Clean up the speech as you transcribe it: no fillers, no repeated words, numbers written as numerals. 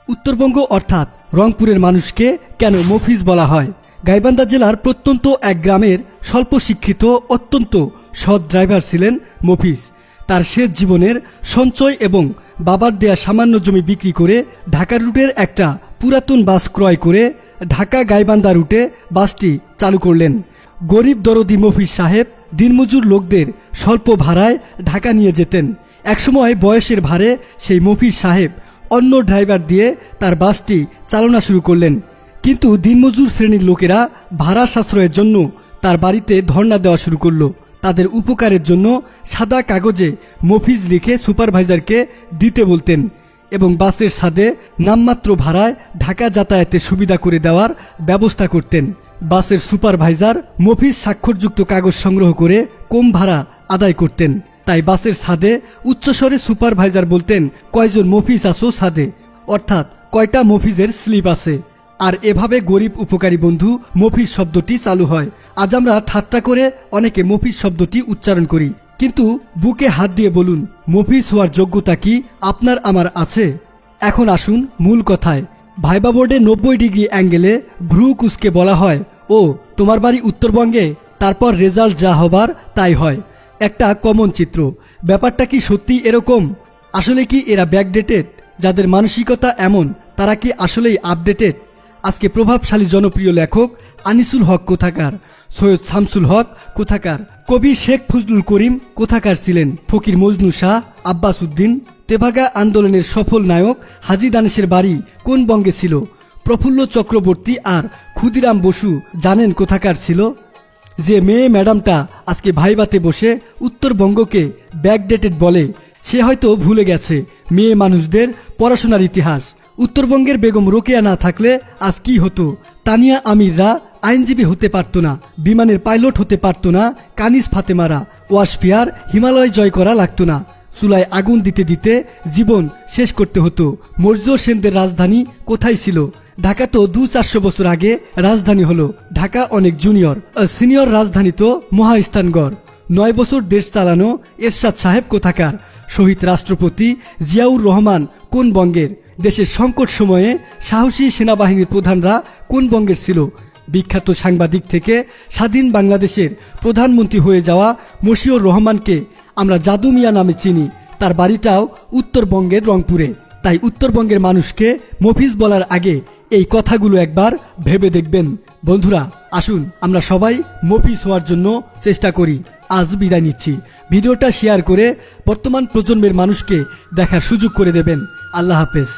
উত্তরবঙ্গ অর্থাৎ রংপুরের মানুষকে কেন মফিজ বলা হয়? গাইবান্ধা জেলার প্রত্যন্ত এক গ্রামের স্বল্প শিক্ষিত অত্যন্ত সৎ ড্রাইভার ছিলেন মফিজ। তার শেষ জীবনের সঞ্চয় এবং বাবার দেয়া সামান্য জমি বিক্রি করে ঢাকা রুটের একটা পুরাতন বাস ক্রয় করে ঢাকা গাইবান্ধা রুটে বাসটি চালু করলেন। গরিব দরদি মফিজ সাহেব দিনমজুর লোকদের স্বল্প ভাড়ায় ঢাকা নিয়ে যেতেন। একসময় বয়সের ভারে সেই মফিজ সাহেব অন্য ড্রাইভার দিয়ে তার বাসটি চালনা শুরু করলেন। কিন্তু দিনমজুর শ্রেণীর লোকেরা ভাড়া সাশ্রয়ের জন্য তার বাড়িতে ধর্ণা দেওয়া শুরু করলো। তাদের উপকারের জন্য সাদা কাগজে মফিজ লিখে সুপারভাইজারকে দিতে বলতেন এবং বাসের ছাদে নামমাত্র ভাড়ায় ঢাকা যাতায়াতের সুবিধা করে দেওয়ার ব্যবস্থা করতেন। বাসের সুপারভাইজার মফিজ স্বাক্ষরযুক্ত কাগজ সংগ্রহ করে কম ভাড়া আদায় করতেন। তাই বাসের ছাদে উচ্চস্বরে সুপারভাইজার বলতেন, কয়জন মফিজ আছো ছাদে, অর্থাৎ কয়টা মফিজের স্লিপ আছে। আর এভাবে গরিব উপকারী বন্ধু মফিজ শব্দটি চালু হয়। আজ আমরা ঠাট্টা করে অনেকে মফিজ শব্দটি উচ্চারণ করি, কিন্তু বুকে হাত দিয়ে বলুন, মফিজ হওয়ার যোগ্যতা কি আপনার আমার আছে? এখন আসুন মূল কথায়। ভাইবা বোর্ডে 90 ডিগ্রি অ্যাঙ্গেলে ভ্রু কুচকে বলা হয়, ও তোমার বাড়ি উত্তরবঙ্গে, তারপর রেজাল্ট যা হবার তাই হয়। একটা কমন চিত্র। ব্যাপারটা কি সত্যি এরকম? আসলে কি এরা ব্যাকডেটেড? যাদের মানসিকতা এমন তারা কি আসলেই আপডেটেড? আজকে প্রভাবশালী জনপ্রিয় লেখক আনিসুল হক কোথাকার, সৈয়দ শামসুল হক কোথাকার, কবি শেখ ফজলুল করিম কোথাকার ছিলেন, ফকির মজনু শাহ, আব্বাস উদ্দিন, তেভাগা আন্দোলনের সফল নায়ক হাজী দানেশের বাড়ি কোন বঙ্গে ছিল, প্রফুল্ল চক্রবর্তী আর ক্ষুদিরাম বসু জানেন কোথাকার ছিল? যে মেয়ে ম্যাডামটা আজকে ভাইবাতে বসে উত্তরবঙ্গকে ব্যাকডেটেড বলে, সে হয়তো ভুলে গেছে মেয়ে মানুষদের পড়াশোনার ইতিহাস। উত্তরবঙ্গের বেগম রোকেয়া না থাকলে আজ কি হতো? তানিয়া আমিররা আইনজীবী হতে পারত না, বিমানের পাইলট হতে পারত না, কানিজ ফাতেমারা ওয়াশফিয়ার হিমালয় জয় করা লাগতো না, চুলায় আগুন দিতে দিতে জীবন শেষ করতে হতো। মৌর্য সেনদের রাজধানী কোথায় ছিল? ঢাকা তো 200-400 বছর আগে রাজধানী হলো। ঢাকা অনেক জুনিয়র, সিনিয়র রাজধানী তো মহাস্থানগড়। 9 বছর দেশ চালানো এরশাদ সাহেব কোথাকার? শহীদ রাষ্ট্রপতি জিয়াউর রহমান কোন বঙ্গের? দেশের সংকট সময়ে সাহসী সেনাবাহিনীর প্রধানরা কোন বঙ্গের ছিল? বিখ্যাত সাংবাদিক থেকে স্বাধীন বাংলাদেশের প্রধানমন্ত্রী হয়ে যাওয়া মশিউর রহমানকে আমরা জাদু মিয়া নামে চিনি। তার বাড়িটাও উত্তরবঙ্গের রংপুরে। তাই উত্তরবঙ্গের মানুষকে মফিজ বলার আগে এই কথাগুলো একবার ভেবে দেখবেন। বন্ধুরা, আসুন আমরা সবাই মফিজ হওয়ার জন্য চেষ্টা করি। আজ বিদায় নিচ্ছি। ভিডিওটা শেয়ার করে বর্তমান প্রজন্মের মানুষকে দেখার সুযোগ করে দেবেন। আল্লাহ হাফেজ।